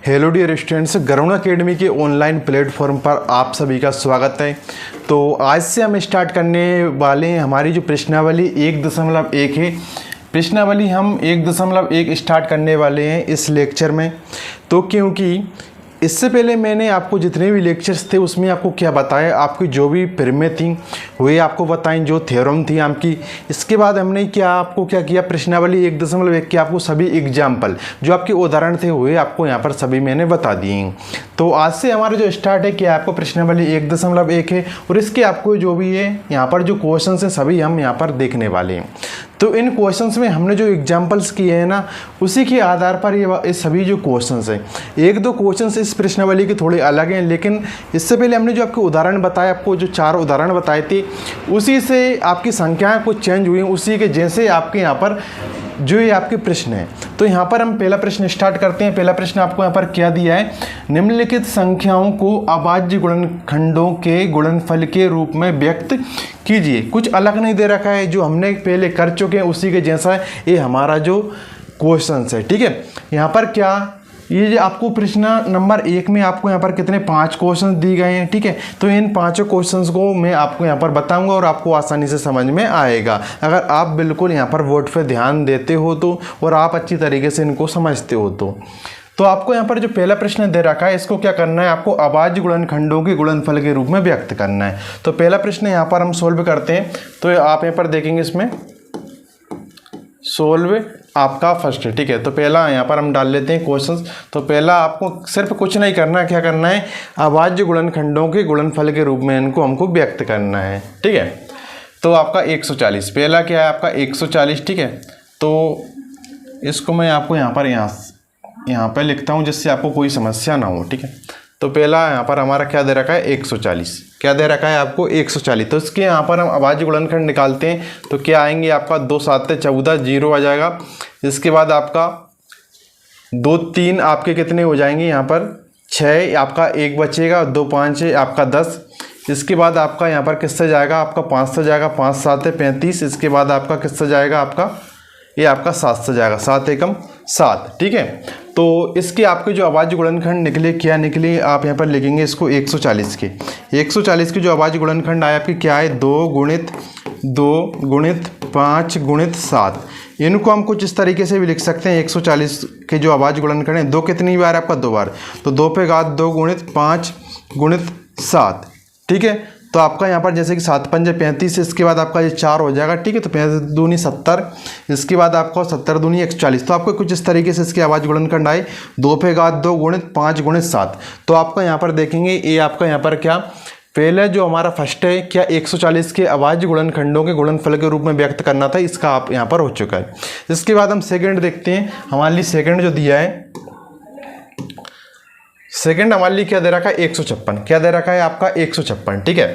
Hello dear students, Garud academy के online platform पर आप सभी का स्वागत है। तो आज से हम स्टार्ट करने वाले हैं हमारी जो प्रश्नावली 1.1 है। प्रश्नावली हम 1.1 स्टार्ट करने वाले हैं इस लेक्चर में। तो क्योंकि इससे पहले मैंने आपको जितने भी लेक्चर्स थे उसमें आपको क्या बताया, आपकी जो भी प्रमेय थी वही आपको बताएं, जो थ्योरम थी आपकी। इसके बाद हमने आपको क्या किया, प्रश्नावली 1.1 के आपको सभी एग्जाम्पल जो आपके उदाहरण थे वही आपको यहाँ पर सभी मैंने बता दिए। तो आज से हमारा जो स्टार्ट है क्या, आपको प्रश्नावली 1.1 है और इसके आपको जो भी है यहाँ पर जो क्वेश्चन है सभी हम यहाँ पर देखने वाले हैं। तो इन क्वेश्चंस में हमने जो एग्जाम्पल्स किए हैं ना, उसी के आधार पर ये सभी जो क्वेश्चंस हैं, एक दो क्वेश्चंस इस प्रश्नावली के थोड़े अलग हैं, लेकिन इससे पहले हमने जो आपके उदाहरण बताए, आपको जो 4 उदाहरण बताए थे उसी से आपकी संख्याएं कुछ चेंज हुई, उसी के जैसे आपके यहाँ पर जो ये आपके प्रश्न है। तो यहाँ पर हम पहला प्रश्न स्टार्ट करते हैं। पहला प्रश्न आपको यहाँ पर क्या दिया है, निम्नलिखित संख्याओं को अभाज्य गुणनखंडों के गुणनफल के रूप में व्यक्त कीजिए। कुछ अलग नहीं दे रखा है, जो हमने पहले कर चुके हैं उसी के जैसा है ये हमारा जो क्वेश्चन है। ठीक है, यहाँ पर क्या ये जो आपको प्रश्न नंबर 1 में आपको यहाँ पर कितने 5 क्वेश्चन दिए गए हैं। ठीक है, तो इन 5 क्वेश्चंस को मैं आपको यहाँ पर बताऊंगा और आपको आसानी से समझ में आएगा अगर आप बिल्कुल यहाँ पर बोर्ड पे ध्यान देते हो तो, और आप अच्छी तरीके से इनको समझते हो तो आपको यहाँ पर जो पहला प्रश्न दे रखा है इसको क्या करना है, आपको अभाज्य गुणनखंडों के गुणनफल के रूप में व्यक्त करना है। तो पहला प्रश्न यहाँ पर हम सोल्व करते हैं। तो आप यहाँ पर देखेंगे इसमें सोल्व आपका फर्स्ट है। ठीक है, तो पहला यहाँ पर हम डाल लेते हैं क्वेश्चंस। तो पहला आपको सिर्फ कुछ नहीं करना है, क्या करना है, अभाज्य गुणनखंडों के गुणनफल के रूप में इनको हमको व्यक्त करना है। ठीक है, तो आपका 140 पहला क्या है आपका 140। ठीक है, तो इसको मैं आपको यहाँ पर लिखता हूँ जिससे आपको कोई समस्या ना हो। ठीक है, तो पहला यहाँ पर हमारा क्या दे रखा है 140, क्या दे रखा है आपको 140। तो इसके यहाँ पर हम अभाज्य गुणनखंड निकालते हैं तो क्या आएंगे आपका 2 7 14 0 आ जाएगा। इसके बाद आपका 2 3 आपके कितने हो जाएंगे, यहाँ पर 6 आपका 1 बचेगा, 2 5 आपका 10। इसके बाद आपका यहाँ पर किससे जाएगा, आपका 5 से जाएगा, 5 7 35। इसके बाद आपका किससे जाएगा, आपका ये आपका 7 से जाएगा, 7 एकम 7। ठीक है, तो इसके आपके जो अभाज्य गुणनखंड निकले क्या निकले, आप यहाँ पर लिखेंगे इसको 140 के 140 के जो अभाज्य गुणनखंड आए आपके क्या है 2 गुणित 5 गुणित 7। इनको हम कुछ इस तरीके से भी लिख सकते हैं। 140 के जो अभाज्य गुणनखंड है 2 कितनी बार आपका 2 बार, तो 2 पे घात 2 गुणित 5 गुणित 7। ठीक है, तो आपका यहाँ पर जैसे कि 7 पंजे 35, इसके बाद आपका ये 4 हो जाएगा। ठीक है, तो 35 दूनी 70, इसके बाद आपका 70 दूनी 140। तो आपको कुछ इस तरीके से इसके अभाज्य गुणनखंड आए 2 पे घात 2 गुणित 5 गुणित 7। तो आपका यहाँ पर देखेंगे ये आपका यहाँ पर क्या, पहले जो हमारा फर्स्ट है क्या 140 के अभाज्य गुणनखंडों के गुणनफल के रूप में व्यक्त करना था, इसका आप यहाँ पर हो चुका है। इसके बाद हम सेकेंड देखते हैं। हमारे लिए सेकेंड जो दिया है, सेकेंड हमारे लिए क्या दे रखा है 156, क्या दे रखा है आपका 156। ठीक है,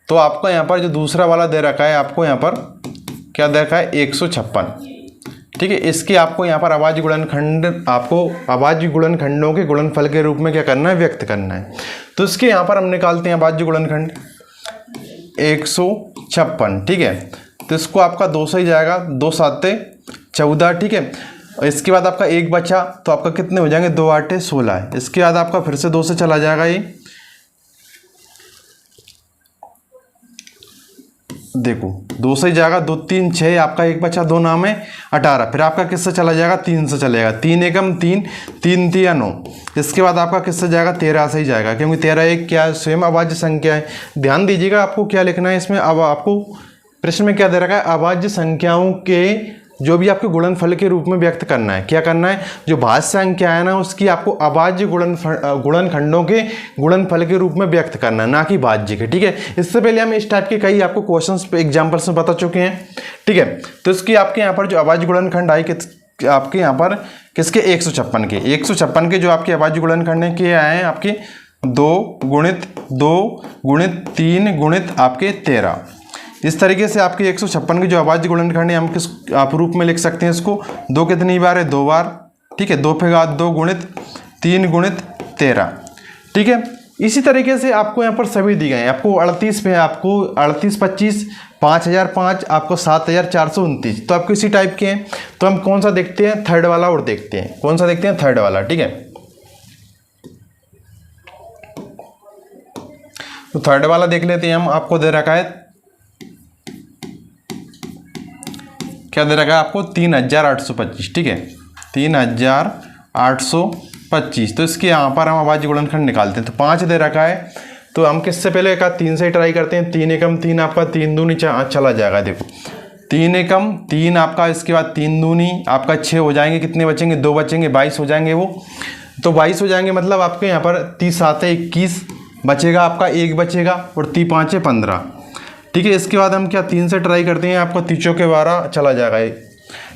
तो आपका यहाँ पर जो दूसरा वाला दे रखा है आपको यहाँ पर क्या दे रखा है 156। ठीक है, इसके आपको यहाँ पर अभाज्य गुणनखंड, आपको अभाज्य गुणनखंडों के गुणनफल के रूप में क्या करना है, व्यक्त करना है। तो इसके यहाँ पर हम निकालते हैं अभाज्य गुणनखंड 156। ठीक है, तो इसको आपका 2 से ही जाएगा, 2 7 14। ठीक है, इसके बाद आपका 1 बचा तो आपका कितने हो जाएंगे 2 8 16 है। इसके बाद आपका फिर से 2 से चला जाएगा, ये देखो 2 से ही जाएगा, 2 3 6 आपका 1 बचा, 2 नाम है 18। फिर आपका किससे चला जाएगा 3 से चलेगा, 3 एकम 3 3 3 9। इसके बाद आपका किससे जाएगा 13 से ही जाएगा, क्योंकि 13 एक क्या स्वयं अभाज्य संख्या है। ध्यान दीजिएगा आपको क्या लिखना है इसमें। अब आपको प्रश्न में क्या दे रखा है, अभाज्य संख्याओं के जो भी आपके गुणनफल के रूप में व्यक्त करना है, क्या करना है, जो भाज्य संख्या है ना उसकी आपको अभाज्य गुणनखंडों के गुणनफल के रूप में व्यक्त करना है, ना कि भाज्य के। ठीक है, इससे पहले हम इस टाइप के कई आपको क्वेश्चंस एग्जांपल्स में बता चुके हैं। ठीक है, तो इसकी आपके यहाँ पर जो अभाज्य गुणनखंड आए आपके यहाँ पर किसके 156 के जो आपके अभाज्य गुणनखंड है क्या आए हैं आपके 2 गुणित 3 गुणित आपके 13। इस तरीके से आपके 156 के जो अभाज्य गुणनखंड है हम किस आप रूप में लिख सकते हैं इसको, 2 कितनी बार है 2 बार। ठीक है, 2 पे घात 2 गुणित 3 गुणित 13। ठीक है, इसी तरीके से आपको यहाँ पर सभी दी गए हैं। आपको 38 पे आपको 38 25 5005 आपको 7429, तो आपको इसी टाइप के हैं। तो हम कौन सा देखते हैं, थर्ड वाला और देखते हैं। कौन सा देखते हैं, थर्ड वाला, ठीक है। तो थर्ड वाला देख लेते हैं हम। आपको दे रखा है, क्या दे रखा है आपको, 3825, ठीक है, 3825। तो इसके यहाँ पर हम अभाज्य गुणनखंड निकालते हैं। तो 5 दे रखा है, तो हम किससे पहले का 3 से ट्राई करते हैं। 3 एकम 3 आपका 3 दूनी चला जाएगा। देखो 3 एकम 3 आपका, इसके बाद 3 दूनी आपका 6 हो जाएंगे। कितने बचेंगे, 2 बचेंगे, 22 हो जाएंगे वो। तो 22 हो जाएंगे, मतलब आपके यहाँ पर 30 7 21 बचेगा आपका, 1 बचेगा, और 3 5 15, ठीक है। इसके बाद हम क्या 3 से ट्राई करते हैं, आपको 3 चौके 12 चला जाएगा,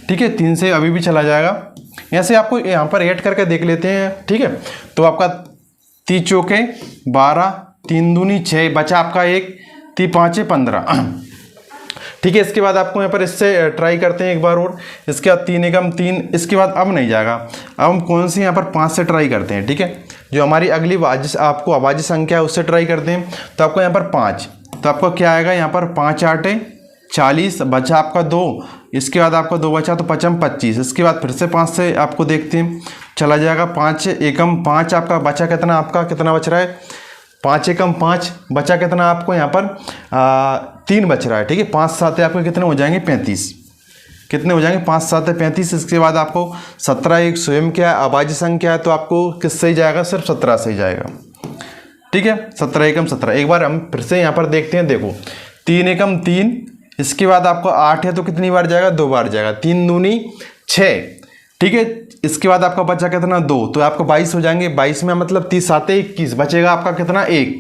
ठीक है। 3 से अभी भी चला जाएगा। ऐसे आपको यहाँ पर ऐड करके देख लेते हैं, ठीक है। तो आपका 3 चौके 12, 3 दूनी 6, बचा आपका 1, 3 5 15, ठीक है। इसके बाद आपको यहाँ पर इससे ट्राई करते हैं एक बार और। इसके बाद 3 एकम 3, इसके बाद अब नहीं जाएगा। अब हम कौन सी यहाँ पर 5 से ट्राई करते हैं, ठीक है। जो हमारी अगली आपको अभाज्य संख्या है उससे ट्राई करते हैं। तो आपको यहाँ पर 5, तो आपको क्या आएगा यहाँ पर, 5 8 40, बचा आपका 2, इसके बाद आपका 2 बचा, तो 5 25। इसके बाद फिर से 5 से आपको देखते हैं, चला जाएगा। 5 एकम 5 आपका बचा, कितना आपका, कितना बच रहा है, 5 एकम 5 बचा, कितना आपको यहाँ पर 3 बच रहा है, ठीक है। 5 7 आपके कितने हो जाएंगे, 35। कितने हो जाएंगे, 5 7 35। इसके बाद आपको 17 एक स्वयं क्या है, अभाज्य संख्या है, तो आपको किससे ही जाएगा, सिर्फ 17 से ही जाएगा, ठीक है। 17 एकम 17। एक बार हम फिर से यहाँ पर देखते हैं। देखो 3 एकम 3, इसके बाद आपको 8 है, तो कितनी बार जाएगा, 2 बार जाएगा। 3 दूनी 6, ठीक है। इसके बाद आपका बचा कितना, 2, तो आपको 22 हो जाएंगे। 22 में मतलब 30 7 21, बचेगा आपका कितना, 1।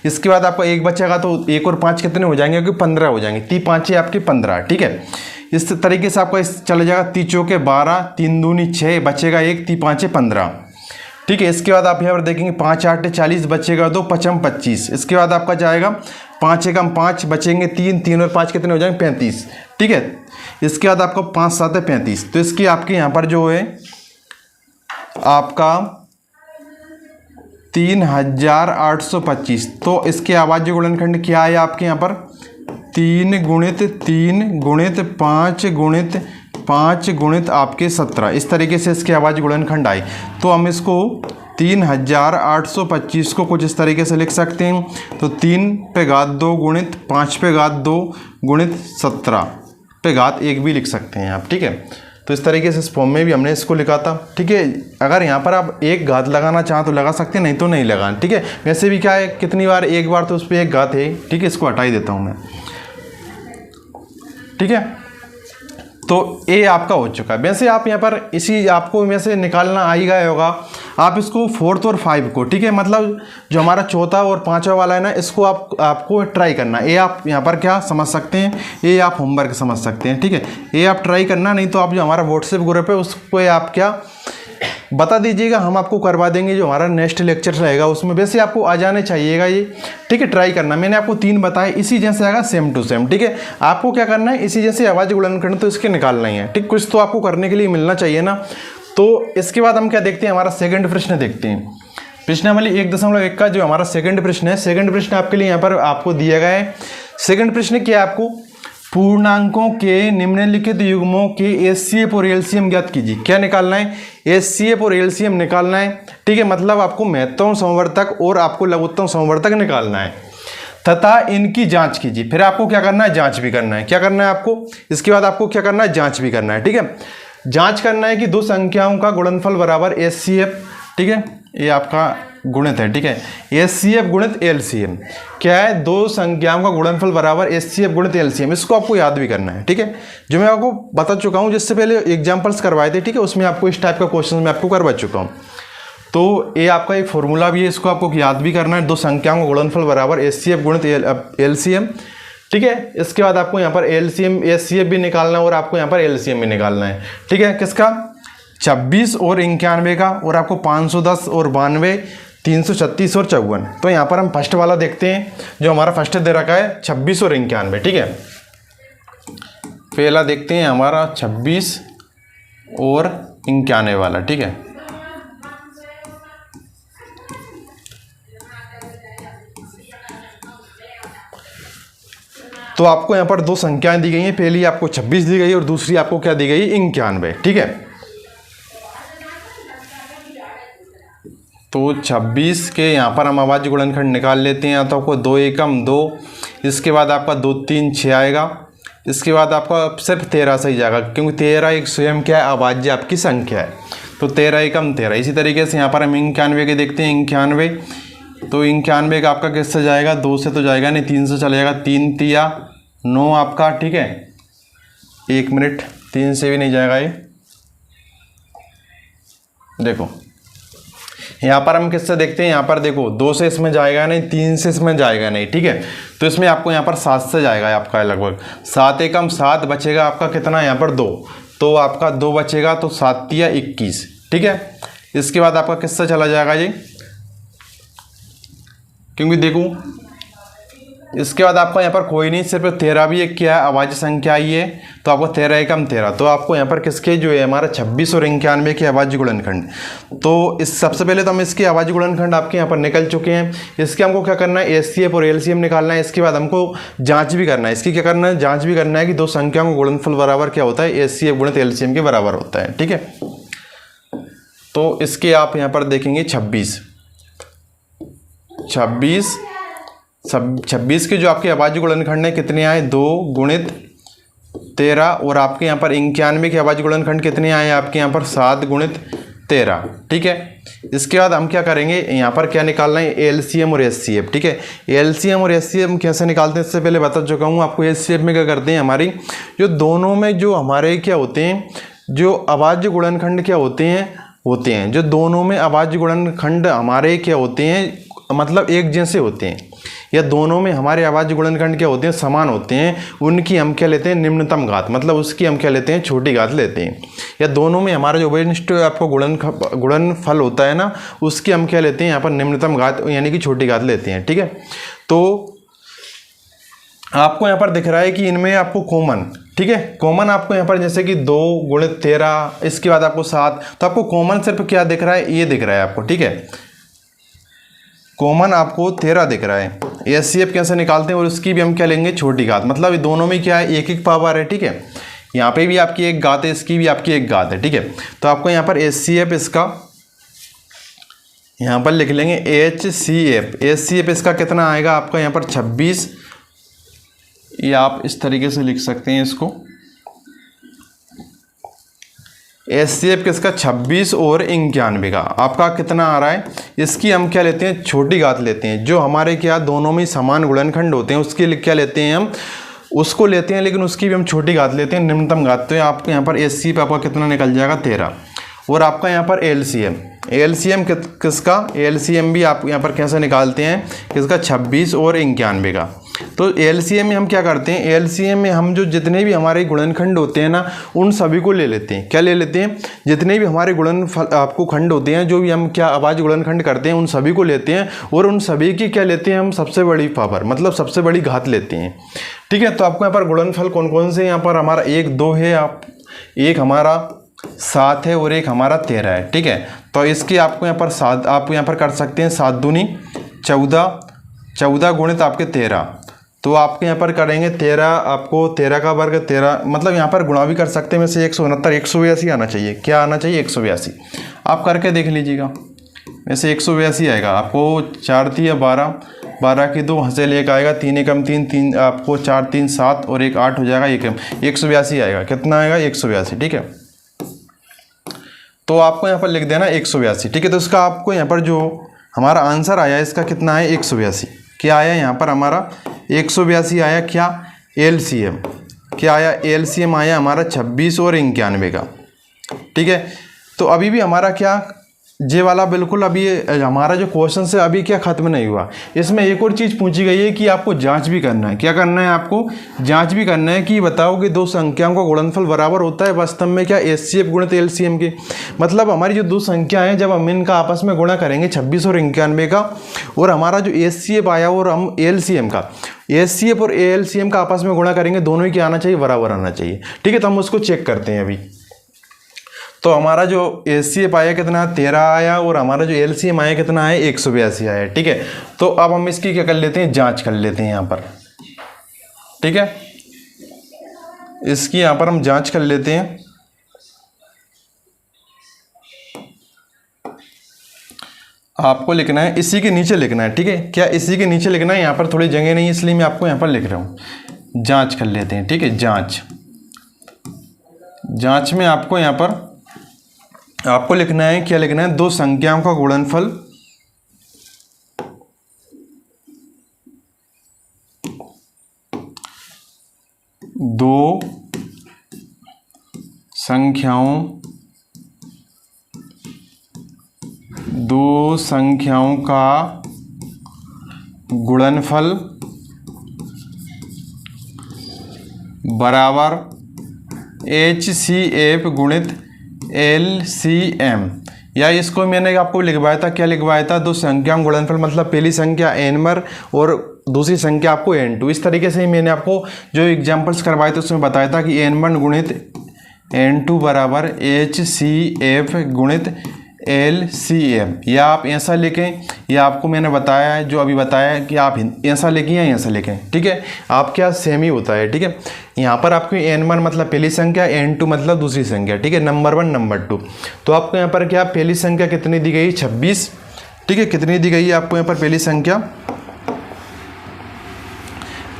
इसके बाद आपका 1 बचेगा, तो 1 और 5 कितने हो जाएंगे, क्योंकि 15 हो जाएंगे। 3 5 आपके 15, ठीक है। इस तरीके से आपका चला जाएगा। 3 चौके 12, 3 दूनी 6, बचेगा 1, 3 5 15, ठीक है। इसके बाद आप यहाँ पर देखेंगे 5 8 40, बचेगा 2, 5 25। इसके बाद आपका जाएगा 5 एकम 5, बचेंगे 3, 3 और 5 कितने हो जाएंगे, 35, ठीक है। इसके बाद आपको 5 7 35। तो इसकी आपके यहाँ पर जो है आपका 3825। तो इसके अभाज्य गुणनखंड क्या है आपके यहाँ पर, 3 गुणित 3 गुणित 5 गुणित 5 गुणित आपके 17। इस तरीके से इसके अभाज्य गुणनखंड आए। तो हम इसको 3825 को कुछ इस तरीके से लिख सकते हैं। तो 3 पे घात 2 गुणित 5 पे घात 2 गुणित 17 पे घात 1 भी लिख सकते हैं आप, ठीक है। तो इस तरीके से इस फॉर्म में भी हमने इसको लिखा था, ठीक है। अगर यहाँ पर आप एक घात लगाना चाहें तो लगा सकते हैं, नहीं तो नहीं लगाना, ठीक है। वैसे भी क्या है, कितनी बार, एक बार, तो उस पर एक घात है, ठीक है। इसको हटा ही देता हूँ मैं, ठीक है। तो ए आपका हो चुका है। वैसे आप यहाँ पर इसी आपको में से निकालना आ ही गया होगा। आप इसको 4th और 5 को, ठीक है, मतलब जो हमारा चौथा और पांचवा वाला है ना, इसको आपको ट्राई करना। ए आप यहाँ पर क्या समझ सकते हैं, ये आप होमवर्क समझ सकते हैं, ठीक है। ये आप ट्राई करना, नहीं तो आप जो हमारा व्हाट्सएप ग्रुप है उसको आप क्या बता दीजिएगा, हम आपको करवा देंगे। जो हमारा नेक्स्ट लेक्चर रहेगा उसमें वैसे आपको आ जाने चाहिएगा ये, ठीक है। ट्राई करना, मैंने आपको 3 बताए, इसी जैसे आएगा सेम टू सेम, ठीक है। आपको क्या करना है, इसी जैसे अभाज्य गुणनखंड तो इसके निकालना ही है, ठीक। कुछ तो आपको करने के लिए मिलना चाहिए ना। तो इसके बाद हम क्या देखते हैं, हमारा सेकंड प्रश्न देखते हैं। प्रश्नावली 1.1 का जो हमारा सेकंड प्रश्न है, सेकंड प्रश्न आपके लिए यहाँ पर आपको दिया गया है। सेकंड प्रश्न क्या है, आपको पूर्णांकों के निम्नलिखित युग्मों के एचसीएफ और एलसीएम ज्ञात कीजिए। क्या निकालना है, एचसीएफ और एलसीएम निकालना है, ठीक है। मतलब आपको महत्तम समवर्तक और आपको लघुत्तम समवर्तक निकालना है तथा इनकी जांच कीजिए। फिर आपको क्या करना है, जांच भी करना है। क्या करना है आपको, इसके बाद आपको क्या करना है, जांच भी करना है, ठीक है। जांच करना है कि दो संख्याओं का गुणनफल बराबर एचसीएफ, ठीक है, ये आपका गुणित है, ठीक है। एचसीएफ गुणित एलसीएम क्या है, दो संख्याओं का गुणनफल बराबर एचसीएफ गुणित एलसीएम। इसको आपको याद भी करना है, ठीक है। जो मैं आपको बता चुका हूँ, जिससे पहले एग्जांपल्स करवाए थे, ठीक है, उसमें आपको इस टाइप का क्वेश्चन मैं आपको करवा चुका हूँ। तो ये आपका एक फॉर्मूला भी है, इसको आपको याद भी करना है। दो संख्याओं का गुणनफल बराबर एचसीएफ गुणित एलसीएम, ठीक है। इसके बाद आपको यहाँ पर एलसीएम एचसीएफ भी निकालना है और आपको यहाँ पर एलसीएम भी निकालना है, ठीक है। किसका, 26 और 91 का, और आपको 510 और 92, 336 और 54। तो यहाँ पर हम फर्स्ट वाला देखते हैं, जो हमारा फर्स्ट दे रखा है 26 और 91, ठीक है। पहला देखते हैं हमारा 26 और 91 वाला, ठीक है। तो आपको यहाँ पर दो संख्याएं दी गई हैं, पहली आपको 26 दी गई और दूसरी आपको क्या दी गई, 91। ठीक है, तो 26 के यहाँ पर हम अभाज्य गुणनखंड निकाल लेते हैं। तो आपको 2 एकम 2, इसके बाद आपका 2 3 6 आएगा, इसके बाद आपका सिर्फ 13 सही जाएगा, क्योंकि 13 एक स्वयं क्या है, अभाज्य आपकी संख्या है। तो 13 एकम 13। इसी तरीके से यहाँ पर हम 91 के देखते हैं, 91। तो 91 का आपका किससे जाएगा, 2 से तो जाएगा नहीं, 3 से चला जाएगा, 3 तिया 9 आपका। ठीक है, 1 मिनट, 3 से भी नहीं जाएगा ये। देखो यहाँ पर हम किससे देखते हैं, यहाँ पर देखो 2 से इसमें जाएगा नहीं, 3 से इसमें जाएगा नहीं। ठीक है, तो इसमें आपको यहाँ पर 7 से जाएगा आपका लगभग। 7 एकम 7 बचेगा आपका कितना, यहाँ पर 2, तो आपका 2 बचेगा, तो 7 तिया 21। ठीक है, इसके बाद आपका किससे चला जाएगा ये, क्योंकि देखो इसके बाद आपका यहाँ पर कोई नहीं, सिर्फ 13 भी एक क्या है, अभाज्य संख्या ही है। तो आपको 13 एकम 13, तो आपको यहाँ पर किसके जो है हमारा 26 और 91 के अभाज्य गुणनखंड। तो इस सबसे पहले तो हम इसके अभाज्य गुणनखंड आपके यहाँ पर निकल चुके हैं। इसके हमको क्या करना है, एचसीएफ और एलसीएम निकालना है। इसके बाद हमको जाँच भी करना है, इसकी क्या करना है, जाँच भी करना है कि दो संख्याओं का गुणनफल बराबर क्या होता है, एचसीएफ गुणित एलसीएम के बराबर होता है। ठीक है, तो इसके आप यहाँ पर देखेंगे 26 के जो आपके अभाज्य गुणनखंड है कितने आए, 2 गुणित 13, और आपके यहाँ पर 91 के अभाज्य गुणनखंड कितने आए आपके यहाँ पर, 7 गुणित 13। ठीक है, इसके बाद हम क्या करेंगे, यहाँ पर क्या निकालना है, एलसीएम और एचसीएफ। ठीक है, एलसीएम और एचसीएफ कैसे निकालते हैं इससे पहले बता चुका हूँ आपको। एचसीएफ में क्या करते हैं, हमारी जो दोनों में जो हमारे क्या होते हैं, जो अभाज्य गुणनखंड क्या होते हैं जो दोनों में अभाज्य गुणनखंड हमारे क्या होते हैं, मतलब एक जैसे होते हैं, या दोनों में हमारे अभाज्य गुणनखंड क्या होते हैं, समान होते हैं, उनकी हम क्या लेते हैं, निम्नतम घात, मतलब उसकी हम क्या लेते हैं, छोटी घात लेते हैं। या दोनों में हमारा जो उभयनिष्ठ आपको गुणनफल होता है ना, उसकी हम क्या लेते हैं, यहाँ पर निम्नतम घात यानी कि छोटी घात लेते हैं। ठीक है, तो आपको यहाँ पर दिख रहा है कि इनमें आपको कॉमन, ठीक है, कॉमन आपको यहाँ पर जैसे कि 2 गुणित 13, इसके बाद आपको 7, तो आपको कॉमन सिर्फ क्या दिख रहा है, ये दिख रहा है आपको। ठीक है, कॉमन आपको 13 दिख रहा है। एचसीएफ कैसे निकालते हैं, और उसकी भी हम क्या लेंगे, छोटी घात, मतलब ये दोनों में क्या है, एक एक पावर है। ठीक है, यहाँ पे भी आपकी एक घात है, इसकी भी आपकी एक घात है। ठीक है, तो आपको यहाँ पर एचसीएफ इसका यहाँ पर लिख लेंगे, एचसीएफ इसका कितना आएगा आपका यहाँ पर 26, ये आप इस तरीके से लिख सकते हैं इसको। एचसीएफ किसका 26 और 91 का आपका कितना आ रहा है, इसकी हम क्या लेते हैं, छोटी घात लेते हैं। जो हमारे क्या दोनों में समान गुणनखंड होते हैं उसके लिए क्या लेते हैं, हम उसको लेते हैं, लेकिन उसकी भी हम छोटी घात लेते हैं, निम्नतम घात। तो आपको यहाँ पर एचसीएफ आपका कितना निकल जाएगा, 13। और आपका यहाँ पर एलसीएम किसका, एलसीएम भी आप यहाँ पर कैसे निकालते हैं, किसका 26 और 91 का। तो एलसीएम में हम क्या करते हैं, एलसीएम में हम जो जितने भी हमारे गुणनखंड होते हैं ना, उन सभी को ले लेते हैं। क्या ले लेते हैं, जितने भी हमारे गुणनफल आपको खंड होते हैं, जो भी हम क्या अभाज्य गुणनखंड करते हैं, उन सभी को लेते हैं, और उन सभी की क्या लेते हैं, हम सबसे बड़ी पावर, मतलब सबसे बड़ी घात लेते हैं। ठीक है, तो आपको यहाँ पर गुणनफल कौन कौन से, यहाँ पर हमारा 1 2 है, एक हमारा 7 है और एक हमारा 13 है। ठीक है, तो इसके आपको यहाँ पर 7 आप यहाँ पर कर सकते हैं, 7 दूनी 14 गुणित आपके 13, तो आपके यहाँ पर करेंगे 13, आपको 13 का वर्ग 13, मतलब यहाँ पर गुणा भी कर सकते हैं। वैसे 169 182 आना चाहिए, क्या आना चाहिए, 182। आप करके देख लीजिएगा, वैसे 182 आएगा आपको। 4 3 12, 12 की 2 हंसे लेकर आएगा, 3 एकम 3, आपको 4 3 7 और 1 8 हो जाएगा, 182 आएगा। कितना आएगा, 182। ठीक है, तो आपको यहाँ पर लिख देना 182। ठीक है, तो इसका आपको यहाँ पर जो हमारा आंसर आया इसका कितना है, 182। क्या आया यहाँ पर हमारा 182 आया। क्या एलसीएम, क्या आया, एलसीएम आया हमारा 26 और 91 का। ठीक है, तो अभी भी हमारा क्या जे वाला बिल्कुल अभी हमारा जो क्वेश्चन है अभी क्या खत्म नहीं हुआ। इसमें एक और चीज़ पूछी गई है कि आपको जांच भी करना है। क्या करना है, आपको जांच भी करना है कि बताओ कि दो संख्याओं का गुणनफल बराबर होता है वास्तव में क्या, एचसीएफ गुणित एलसीएम के। मतलब हमारी जो दो संख्या हैं जब हम इनका आपस में गुणा करेंगे 26 और 91 का, और हमारा जो एचसीएफ आया और हम एलसीएम का, एचसीएफ और एलसीएम का आपस में गुणा करेंगे, दोनों ही क्या आना चाहिए, बराबर आना चाहिए। ठीक है, तो हम उसको चेक करते हैं अभी। तो हमारा जो एचसीएफ आया कितना, 13 आया, और हमारा जो एलसीएम आया कितना है, 182 आया। ठीक है, तो अब हम इसकी क्या कर लेते हैं, जांच कर लेते हैं यहाँ पर। ठीक है, इसकी यहाँ पर हम जांच कर लेते हैं। आपको लिखना है, इसी के नीचे लिखना है, ठीक है। क्या इसी के नीचे लिखना है? यहाँ पर थोड़ी जगह नहीं है इसलिए मैं आपको यहाँ पर लिख रहा हूँ। जांच कर लेते हैं, ठीक है। जांच में आपको यहाँ पर आपको लिखना है, क्या लिखना है? दो संख्याओं का गुणनफल दो संख्याओं का गुणनफल बराबर HCF गुणित LCM। या इसको मैंने आपको लिखवाया था, क्या लिखवाया था? दो संख्याओं का गुणनफल मतलब पहली संख्या n1 और दूसरी संख्या आपको n2। इस तरीके से ही मैंने आपको जो एग्जांपल्स करवाए थे उसमें बताया था कि n1 गुणित n2 बराबर HCF गुणित LCM। या आप ऐसा लिखें, या आपको मैंने बताया है, जो अभी बताया है कि आप ऐसा लिखें या ऐसा लिखें, ठीक है। आप क्या सेम ही होता है, ठीक है। यहाँ पर आपको n1 मतलब पहली संख्या, n2 मतलब दूसरी संख्या, ठीक है। Number 1 number 2। तो आपको यहाँ पर क्या पहली संख्या कितनी दी गई? 26, ठीक है। कितनी दी गई है आपको यहाँ पर पहली संख्या?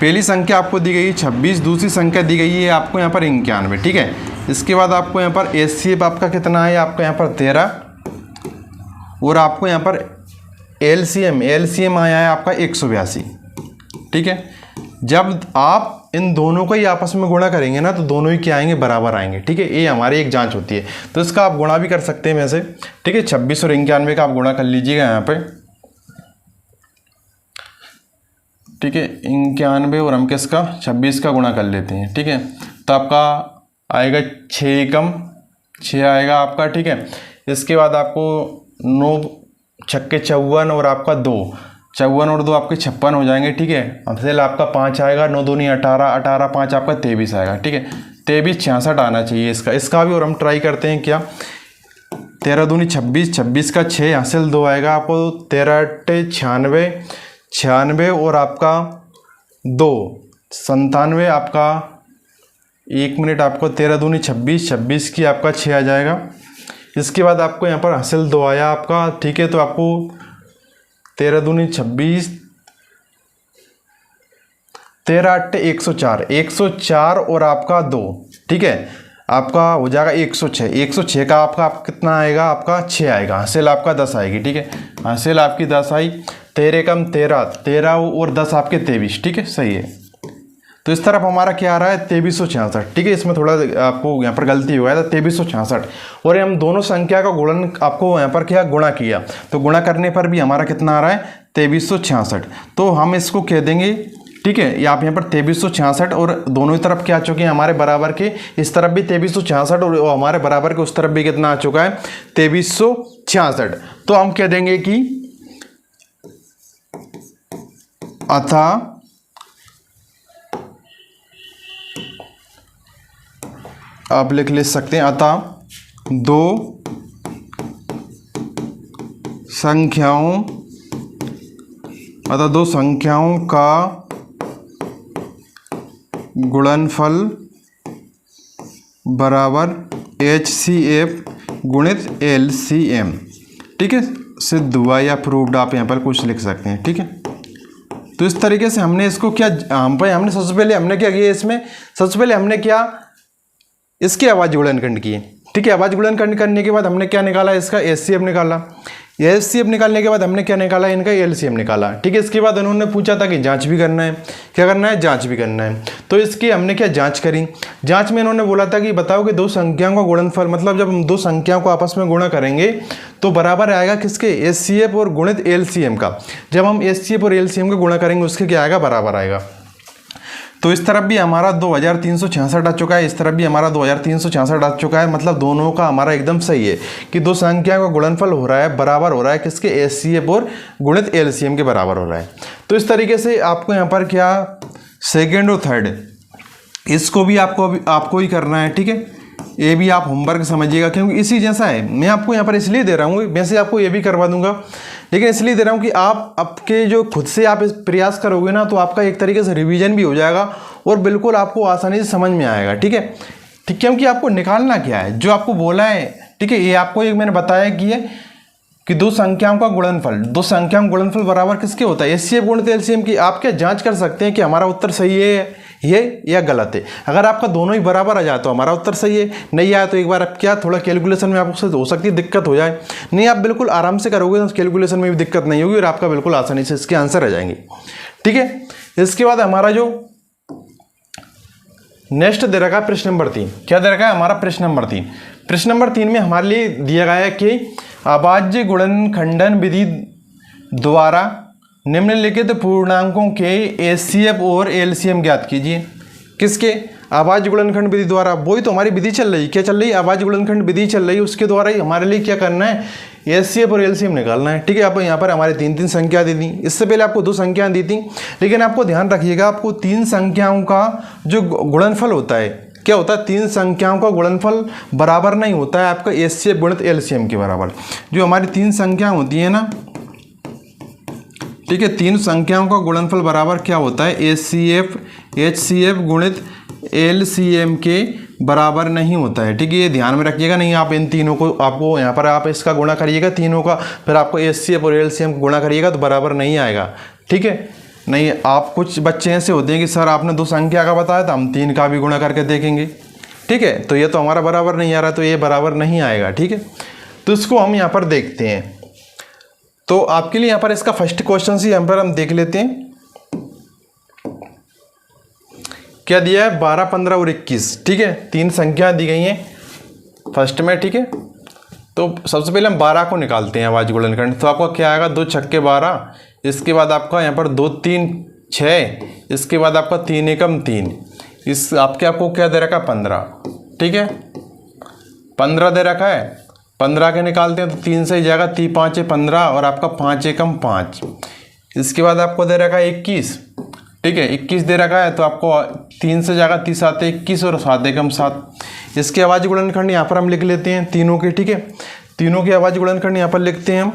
पहली संख्या आपको दी गई 26, दूसरी संख्या दी गई है आपको यहाँ पर 91, ठीक है। इसके बाद आपको यहाँ पर HCF आपका कितना है? आपको यहाँ पर 13, और आपको यहाँ पर LCM आया है आपका 182, ठीक है। जब आप इन दोनों का ही आपस में गुणा करेंगे ना तो दोनों ही क्या आएंगे? बराबर आएंगे, ठीक है। ये हमारी एक जांच होती है। तो इसका आप गुणा भी कर सकते हैं वैसे, ठीक है। 26 और 91 का आप गुणा कर लीजिएगा यहाँ पे, ठीक है। 91 और हम किसका? 26 का गुणा कर लेते हैं, ठीक है। तो आपका आएगा 6 एकम 6 आएगा आपका, ठीक है। इसके बाद आपको 9 छक्के 54 और आपका 2, 54 और 2 आपके 56 हो जाएंगे, ठीक है। अब से आपका 5 आएगा, 9 दूनी 18, 18 5 आपका 23 आएगा, ठीक है। 23 66 आना चाहिए इसका भी। और हम ट्राई करते हैं क्या? 13 दूनी 26, 26 का 6 हासिल 2 आएगा आपको, 13 8 96, 96 और आपका 2 97 आपका 1 मिनट आपको 13 दूनी 26, 26 की आपका 6 आ जाएगा। इसके बाद आपको यहाँ पर हासिल 2 आया आपका, ठीक है। तो आपको 13 दूनी 26, 13 8 104, 104 और आपका 2, ठीक है। आपका हो जाएगा 106, 106 का आपका कितना आएगा? आपका 6 आएगा। हासिल आपका 10 आएगी, ठीक है। हासिल आपकी 10 आई, 13 कम 13, 13 और 10 आपके 23, ठीक है। सही है। तो इस तरफ हमारा क्या आ रहा है? 2366, ठीक है। इसमें थोड़ा आपको यहाँ पर गलती हुआ है, तो 2366। और हम दोनों संख्या का गुणन आपको यहाँ पर क्या गुणा किया, तो गुणा करने पर भी हमारा कितना आ रहा है? 2366। तो हम इसको कह देंगे, ठीक है। या आप यहाँ पर 2366 और दोनों तरफ क्या आ चुके हैं हमारे बराबर के? इस तरफ भी 2366 और हमारे बराबर के उस तरफ भी कितना आ चुका है? 2366। तो हम कह देंगे कि अतः आप लिख सकते हैं, अतः दो संख्याओं का गुणनफल बराबर HCF गुणित LCM, ठीक है। सिद्ध हुआ या प्रूव्ड आप यहाँ पर कुछ लिख सकते हैं, ठीक है। तो इस तरीके से हमने इसको क्या, हमने सबसे पहले हमने क्या किया इसमें? सबसे पहले हमने क्या इसकी आवाज़ गुणनखंड की, ठीक है। आवाज़ गुणनखंड करने के बाद हमने क्या निकाला? इसका HCF निकाला। HCF निकालने के बाद हमने क्या निकाला? इनका LCM निकाला, ठीक है। इसके बाद उन्होंने पूछा था कि जांच भी करना है, क्या करना है? जांच भी करना है। तो इसकी हमने क्या जांच करी? जांच में इन्होंने बोला था कि बताओ कि दो संख्याओं का गुणनफल, मतलब जब हम दो संख्याओं को आपस में गुणा करेंगे तो बराबर आएगा किसके? HCF और गुणित LCM का। जब हम HCF और LCM का गुणा करेंगे उसके क्या आएगा? बराबर आएगा। तो इस तरफ भी हमारा 2366 आ चुका है, इस तरफ भी हमारा 2366 आ चुका है। मतलब दोनों का हमारा एकदम सही है कि दो संख्या का गुणनफल हो रहा है, बराबर हो रहा है किसके? HCF और गुणित LCM के बराबर हो रहा है। तो इस तरीके से आपको यहाँ पर क्या सेकेंड और थर्ड इसको भी आपको ही करना है, ठीक है। ये भी आप होमवर्क समझिएगा क्योंकि इसी जैसा है। मैं आपको यहाँ पर इसलिए दे रहा हूँ, वैसे आपको ये भी करवा दूंगा, लेकिन इसलिए दे रहा हूँ कि आप आपके जो खुद से आप प्रयास करोगे ना तो आपका एक तरीके से रिवीजन भी हो जाएगा और बिल्कुल आपको आसानी से समझ में आएगा। ठीक है, ठीक, क्योंकि आपको निकालना क्या है, जो आपको बोला है। ठीक है, ये आपको एक मैंने बताया कि दो संख्याओं का गुणनफल, दो संख्याओं का गुणनफल बराबर किसके होता है, एचसीएफ गुणित एलसीएम की। आप क्या जांच कर सकते हैं कि हमारा उत्तर सही है ये या गलत है। अगर आपका दोनों ही बराबर आ जाए तो हमारा उत्तर सही है, नहीं आया तो एक बार आप क्या थोड़ा कैलकुलेशन में आपको हो सकती है दिक्कत हो जाए। नहीं, आप बिल्कुल आराम से करोगे तो कैलकुलेशन में भी दिक्कत नहीं होगी और आपका बिल्कुल आसानी से इसके आंसर आ जाएंगे। ठीक है, इसके बाद हमारा जो नेक्स्ट दे रखा है प्रश्न नंबर 3। क्या दे रखा है हमारा प्रश्न नंबर 3। प्रश्न नंबर 3 में हमारे लिए दिया गया है कि अभाज्य गुणनखंडन विधि द्वारा निम्नलिखित पूर्णांकों के एचसीएफ और एलसीएम ज्ञात कीजिए। किसके, अभाज्य गुणनखंड विधि द्वारा। वही तो हमारी विधि चल रही, क्या चल रही है, अभाज्य गुणनखंड विधि चल रही है, उसके द्वारा ही हमारे लिए क्या करना है, एचसीएफ और एलसीएम निकालना है। ठीक है, आप यहाँ पर हमारे 3 संख्या दी थी, इससे पहले आपको 2 संख्याएं दी थी, लेकिन आपको ध्यान रखिएगा आपको 3 संख्याओं का जो गुणनफल होता है, क्या होता है, 3 संख्याओं का गुणनफल बराबर नहीं होता है आपका एचसीएफ गुणित एलसीएम के बराबर। जो हमारी 3 संख्याएं होती है ना, ठीक है, 3 संख्याओं का गुणनफल बराबर क्या होता है, एचसीएफ गुणित एलसीएम के बराबर नहीं होता है। ठीक है, ये ध्यान में रखिएगा। नहीं, आप इन तीनों को आपको यहाँ पर आप इसका गुणा करिएगा तीनों का, फिर आपको एचसीएफ और एलसीएम को गुणा करिएगा तो बराबर नहीं आएगा। ठीक है, नहीं, आप कुछ बच्चे ऐसे होते हैं कि सर आपने 2 संख्या का बताया तो हम 3 का भी गुणा करके देखेंगे। ठीक है, तो ये तो हमारा बराबर नहीं आ रहा, तो ये बराबर नहीं आएगा। ठीक है, तो इसको हम यहाँ पर देखते हैं। तो आपके लिए यहाँ पर इसका फर्स्ट क्वेश्चन से यहाँ पर हम देख लेते हैं। क्या दिया है, 12, 15 और 21। ठीक है, 3 संख्या दी गई हैं फर्स्ट में। ठीक है, तो सबसे पहले हम 12 को निकालते हैं अभाज्य गुणनखंड। तो आपका क्या आएगा, 2 छक्के 12, इसके बाद आपका यहाँ पर 2 3 6, इसके बाद आपका 3 एकम 3, इस आपको क्या दे रखा है, 15। ठीक है, 15 दे रखा है, 15 के निकालते हैं तो 3 से ही जाएगा, 3 5 15 और आपका 5 एकम 5। इसके बाद आपको दे रखा है 21। ठीक है, 21 दे रखा है तो आपको 3 से जाएगा, 3 7 21 और 7 एकम 7। इसके अभाज्य गुणनखंड यहाँ पर हम लिख लेते हैं तीनों के। ठीक है, तीनों के अभाज्य गुणनखंड यहाँ पर लिखते हैं हम।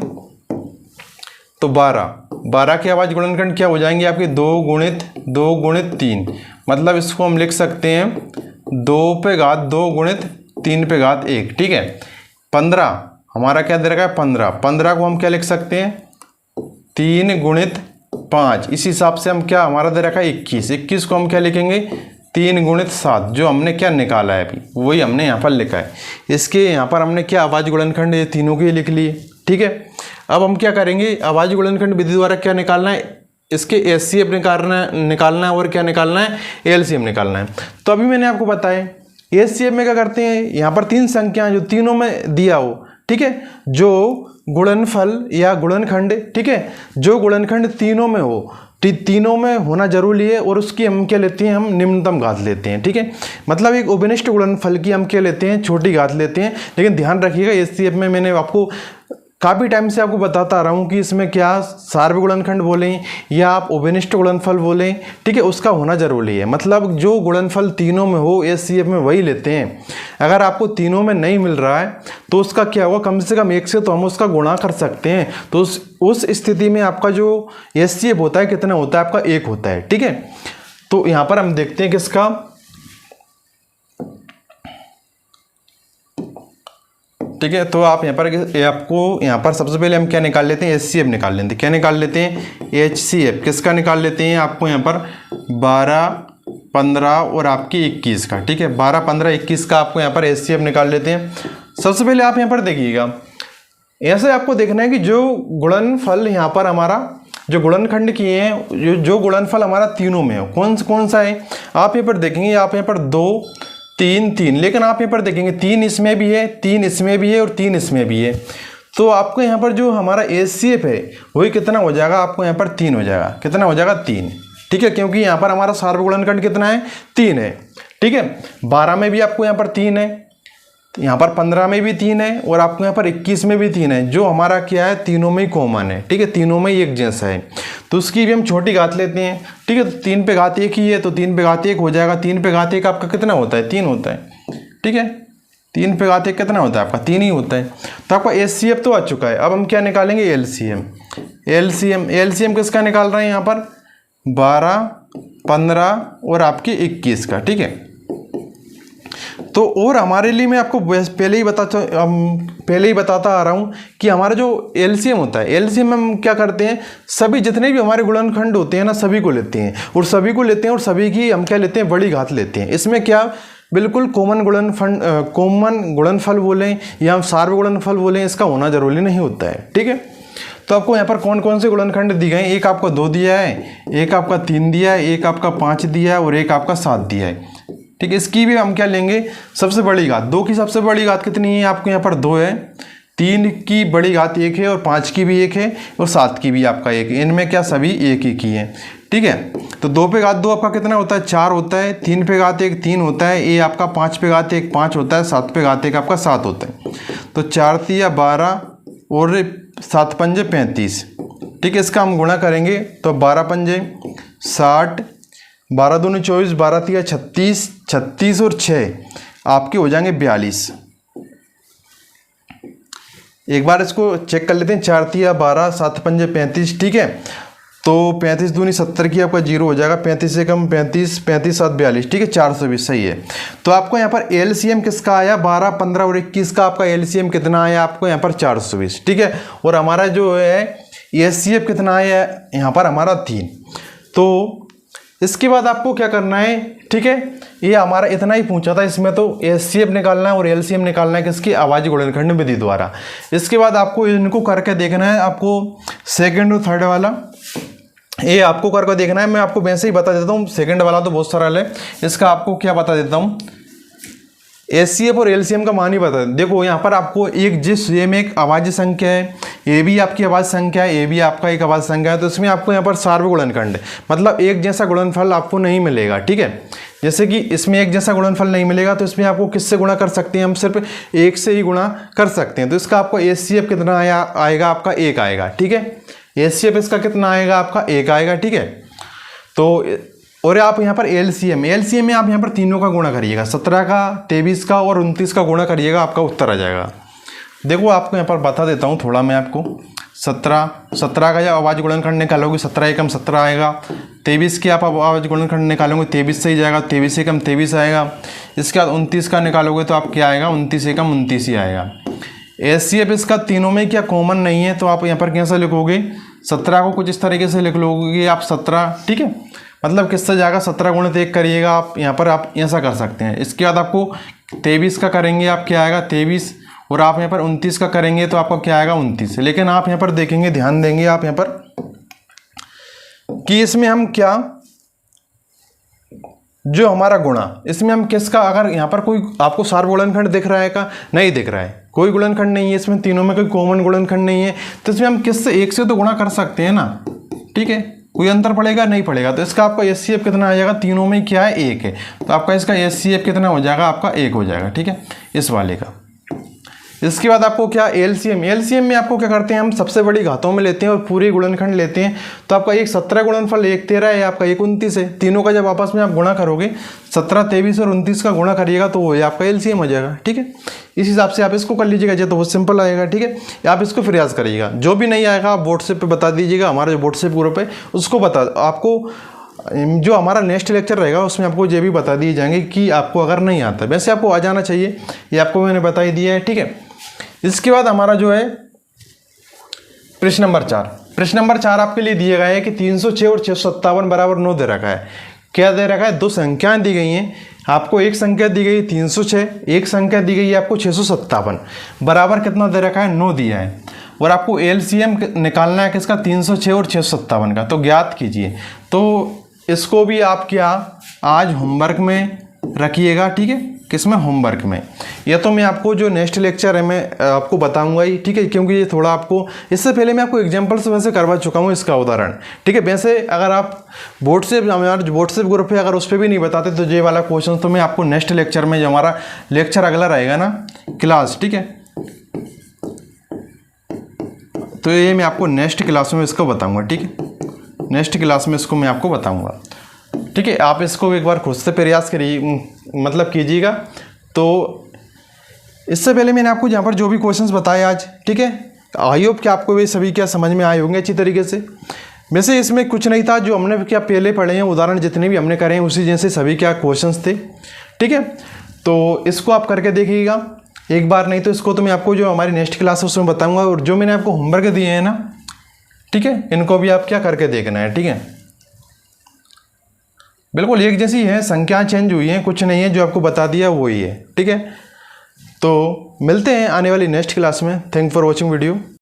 तो 12 के अभाज्य गुणनखंड क्या हो जाएंगे आपके, 2 गुणित 3, मतलब इसको हम लिख सकते हैं 2 पे घात 2 गुणित 3 पे घात 1। ठीक है, 15 हमारा क्या दे रखा है, 15 को हम क्या लिख सकते हैं, 3 गुणित 5। इस हिसाब से हम क्या हमारा दे रखा है 21 को हम क्या लिखेंगे, 3 गुणित 7, जो हमने क्या निकाला है अभी वही हमने यहाँ पर लिखा है। इसके यहाँ पर हमने क्या अभाज्य गुणनखंड ये तीनों के लिख लिए। ठीक है, अब हम क्या करेंगे, अभाज्य गुणनखंड विधि द्वारा क्या निकालना है, इसके एचसीएफ निकालना है और क्या निकालना है, एलसीएम निकालना है। तो अभी मैंने आपको बताया एचसीएफ में क्या करते हैं, यहाँ पर 3 संख्याएं जो तीनों में दिया हो। ठीक है, जो गुणनफल या गुणनखंड, ठीक है, जो गुणनखंड तीनों में हो, तीनों में होना जरूरी है और उसकी हम क्या लेते हैं, हम निम्नतम घात लेते हैं। ठीक है, मतलब एक उभयनिष्ठ गुणनफल की हम क्या लेते हैं, छोटी घात लेते हैं। लेकिन ध्यान रखिएगा एचसीएफ में मैंने आपको काफ़ी टाइम से आपको बताता आ रहा हूँ कि इसमें क्या सार्वभौमिक गुणनखंड बोलें या आप उभयनिष्ठ गुणनफल बोलें, ठीक है, उसका होना जरूरी है। मतलब जो गुणनफल तीनों में हो एचसीएफ में वही लेते हैं। अगर आपको तीनों में नहीं मिल रहा है तो उसका क्या होगा, कम से कम 1 से तो हम उसका गुणा कर सकते हैं। तो उस स्थिति में आपका जो एचसीएफ होता है कितना होता है, आपका 1 होता है। ठीक है, तो यहाँ पर हम देखते हैं किसका, ठीक है, तो आप यहाँ पर आपको यहाँ पर सबसे पहले हम क्या निकाल लेते हैं, एचसीएफ निकाल लेते हैं। क्या निकाल लेते हैं, एचसीएफ किसका निकाल लेते हैं, आपको यहाँ पर 12, 15 और आपकी 21 का। ठीक है, 12, 15, 21 का आपको यहाँ पर एचसीएफ निकाल लेते हैं। सबसे पहले आप यहाँ पर देखिएगा, ऐसे आपको देखना है कि जो गुणनफल यहाँ पर हमारा जो गुणनखंड किए हैं, जो गुणनफल हमारा तीनों में हो, कौन सा है, आप यहाँ पर देखेंगे, आप यहाँ पर 2 3 3, लेकिन आप यहाँ पर देखेंगे 3 इसमें भी है, 3 इसमें भी है और 3 इसमें भी है। तो आपको यहाँ पर जो हमारा एचसीएफ है वही कितना हो जाएगा, आपको यहाँ पर 3 हो जाएगा। कितना हो जाएगा, 3। ठीक है, क्योंकि यहाँ पर हमारा सार्वभौमिक गुणनखंड कितना है, 3 है। ठीक है, 12 में भी आपको यहाँ पर 3 है, यहाँ पर 15 में भी 3 है और आपको यहाँ पर 21 में भी 3 है, जो हमारा क्या है, तीनों में ही कॉमन है। ठीक है, तीनों में ही एक जैसा है, तो उसकी भी हम छोटी घात लेते हैं। ठीक है, तो 3 पे घात 1 ही है तो 3 पे घात 1 हो जाएगा। 3 पे घात 1 आपका कितना होता है, 3 होता है। ठीक है, 3 पे घात 1 कितना होता है आपका, 3 ही होता है। तो आपका एचसीएफ तो आ चुका है। अब हम क्या निकालेंगे, एलसीएम। एलसीएम किसका निकाल रहे हैं यहाँ पर, 12, 15 और आपके 21 का, ठीक है। तो और हमारे लिए मैं आपको पहले ही बताता आ रहा हूँ कि हमारा जो एलसीएम होता है, एलसीएम में हम क्या करते हैं, सभी जितने भी हमारे गुणनखंड होते हैं ना, सभी को लेते हैं और सभी को लेते हैं और सभी की हम क्या लेते हैं, बड़ी घात लेते हैं। इसमें क्या बिल्कुल कॉमन गुणनफल बोलें या सार्वगुणनफल बोलें, इसका होना जरूरी नहीं होता है, ठीक है। तो आपको यहाँ पर कौन कौन से गुणनखंड दिए गए हैं, एक आपका 2 दिया है, एक आपका 3 दिया है, एक आपका 5 दिया है और एक आपका 7 दिया है, ठीक है। इसकी भी हम क्या लेंगे, सबसे बड़ी घात। 2 की सबसे बड़ी घात कितनी है, आपको यहाँ पर 2 है, 3 की बड़ी घात 1 है और 5 की भी 1 है और 7 की भी आपका 1 है। इनमें क्या सभी 1 ही है, ठीक है। तो 2 पे घात 2 आपका कितना होता है, 4 होता है, 3 पे घात 1 3 होता है, ये आपका 5 पे घात 1 5 होता है, 7 पे घात 1 आपका 7 होता है। तो 4 तिया 12 और 7 पंजे 35, ठीक है। इसका हम गुणा करेंगे तो 12 पंजे 60, 12 दूनी 24, 12 तिया 36, 36 और 6 आपके हो जाएंगे 42। एक बार इसको चेक कर लेते हैं, 4 तिया 12, 7 पंजे 35, ठीक है। तो 35 दूनी 70 की आपका 0 हो जाएगा, 35 से कम 35, 35 7 42, ठीक है, 420 सही है। तो आपको यहाँ पर एलसीएम किसका आया, 12, 15 और 21 का आपका एलसीएम कितना आया, आपको यहाँ पर 420, ठीक है। और हमारा जो है एचसीएफ कितना आया यहाँ पर हमारा 3। तो इसके बाद आपको क्या करना है, ठीक है, ये हमारा इतना ही पूछा था इसमें। तो एचसीएफ निकालना है और एलसीएम निकालना है किसकी, आवाजी गुणनखंड विधि द्वारा। इसके बाद आपको इनको करके देखना है, आपको सेकंड और थर्ड वाला ये आपको करके देखना है। मैं आपको वैसे ही बता देता हूँ, सेकंड वाला तो बहुत सरल है, इसका आपको क्या बता देता हूँ, एचसीएफ और एलसीएम का मान ही बता दें। देखो यहाँ पर आपको एक जिस ये में एक आवाज़ संख्या है, ये भी आपकी आवाज़ संख्या है, ये भी आपका एक आवाज़ संख्या है, तो इसमें आपको यहाँ पर सार्वगुणनखंड मतलब एक जैसा गुणनफल आपको नहीं मिलेगा, ठीक है। जैसे कि इसमें एक जैसा गुणनफल नहीं मिलेगा तो इसमें आपको किससे गुणा कर सकते हैं, हम सिर्फ एक से ही गुणा कर सकते हैं। तो इसका आपको एचसीएफ कितना आएगा, आपका 1 आएगा, ठीक है। एचसीएफ इसका कितना आएगा, आपका 1 आएगा, ठीक है। तो और आप यहाँ पर एलसीएम में आप यहाँ पर तीनों का गुणा करिएगा, 17 का, 23 का और 29 का गुणा करिएगा, आपका उत्तर आ जाएगा। देखो आपको यहाँ पर बता देता हूँ थोड़ा मैं आपको, 17 का जब आवाज़ गुणनखंड निकालोगे 17 एकम 17 आएगा। 23 की आप आवाज़ गुणनखंड निकालोगे 23 से ही जाएगा, 23 एकम 23 आएगा। इसके बाद 29 का निकालोगे तो आप क्या आएगा, 29 एकम 29 ही आएगा। एचसीएफ इसका तीनों में क्या कॉमन नहीं है, तो आप यहाँ पर कैसे लिखोगे, 17 को कुछ इस तरीके से लिख लोगे आप 17, ठीक है। मतलब किससे जाएगा, 17 गुणित 1 करिएगा आप, यहाँ पर आप ऐसा कर सकते हैं। इसके बाद आपको 23 का करेंगे, आप क्या आएगा 23, और आप यहाँ पर 29 का करेंगे तो आपका क्या आएगा 29। लेकिन आप यहाँ पर देखेंगे, ध्यान देंगे आप यहाँ पर कि इसमें हम क्या, जो हमारा गुणा, इसमें हम किसका, अगर यहाँ पर कोई आपको सार्वगुणनखंड दिख रहा है का, नहीं दिख रहा है, कोई गुणनखंड नहीं है इसमें, तीनों में कोई कॉमन गुणनखंड नहीं है, तो इसमें हम किससे, 1 से तो गुणा कर सकते हैं ना, ठीक है। कोई अंतर पड़ेगा, नहीं पड़ेगा। तो इसका आपका एचसीएफ कितना आ जाएगा, तीनों में क्या है 1 है, तो आपका इसका एचसीएफ कितना हो जाएगा, आपका 1 हो जाएगा, ठीक है, इस वाले का। इसके बाद आपको क्या, एलसीएम में आपको क्या करते हैं, हम सबसे बड़ी घातों में लेते हैं और पूरे गुणनखंड लेते हैं। तो आपका एक 17 गुणनफल 1 13 है, आपका 1 29 है। तीनों का जब आपस में आप गुणा करोगे, 17 23 और 29 का गुणा करिएगा तो वो आपका एलसीएम हो जाएगा, ठीक है। इस हिसाब से आप इसको कर लीजिएगा, तो बहुत सिंपल आएगा, ठीक है। आप इसको प्रयास करिएगा, जो भी नहीं आएगा आप व्हाट्सएप पे बता दीजिएगा, हमारा जो व्हाट्सएप ग्रुप है उसको बता, आपको जो हमारा नेक्स्ट लेक्चर रहेगा उसमें आपको ये भी बता दिए जाएंगे कि आपको अगर नहीं आता, वैसे आपको आ जाना चाहिए, ये आपको मैंने बता ही दिया है, ठीक है। इसके बाद हमारा जो है प्रश्न नंबर 4, प्रश्न नंबर 4 आपके लिए दिया गया है कि 306 और 657 बराबर 9 दे रखा है। क्या दे रखा है, 2 संख्याएं दी गई हैं, आपको एक संख्या दी गई 306, एक संख्या दी गई है आपको 657, बराबर कितना दे रखा है, 9 दिया है। और आपको एलसीएम निकालना है किसका, 306 और 657 का, तो ज्ञात कीजिए। तो इसको भी आप क्या आज होमवर्क में रखिएगा, ठीक है, किसमें, होमवर्क में। या तो मैं आपको जो नेक्स्ट लेक्चर है मैं आपको बताऊंगा ही, ठीक है, क्योंकि ये थोड़ा आपको, इससे पहले मैं आपको एग्जांपल से वैसे करवा चुका हूँ इसका उदाहरण, ठीक है। वैसे अगर आप व्हाट्सएप ग्रुप पे अगर उस पर भी नहीं बताते तो ये वाला क्वेश्चन तो मैं आपको नेक्स्ट लेक्चर में, जो हमारा लेक्चर अगला रहेगा ना क्लास, ठीक है, तो ये मैं आपको नेक्स्ट क्लास में इसको बताऊँगा, ठीक है, नेक्स्ट क्लास में इसको मैं आपको बताऊँगा, ठीक है। आप इसको एक बार खुद से प्रयास करिए, मतलब कीजिएगा। तो इससे पहले मैंने आपको यहाँ पर जो भी क्वेश्चंस बताए आज, ठीक है, आई होप कि आपको वे सभी क्या समझ में आए होंगे अच्छी तरीके से। वैसे इसमें कुछ नहीं था, जो हमने क्या पहले पढ़े हैं उदाहरण जितने भी हमने करे हैं उसी जैसे सभी क्या क्वेश्चंस थे। ठीक है, तो इसको आप करके देखिएगा एक बार, नहीं तो इसको तो मैं आपको जो हमारी नेक्स्ट क्लास है उसमें बताऊंगा। और जो मैंने आपको होमवर्क दिए हैं ना, ठीक है, इनको भी आप क्या करके देखना है। ठीक है, बिल्कुल एक जैसी है, संख्या चेंज हुई है, कुछ नहीं है, जो आपको बता दिया वही है। ठीक है, तो मिलते हैं आने वाली नेक्स्ट क्लास में। Thank for watching video.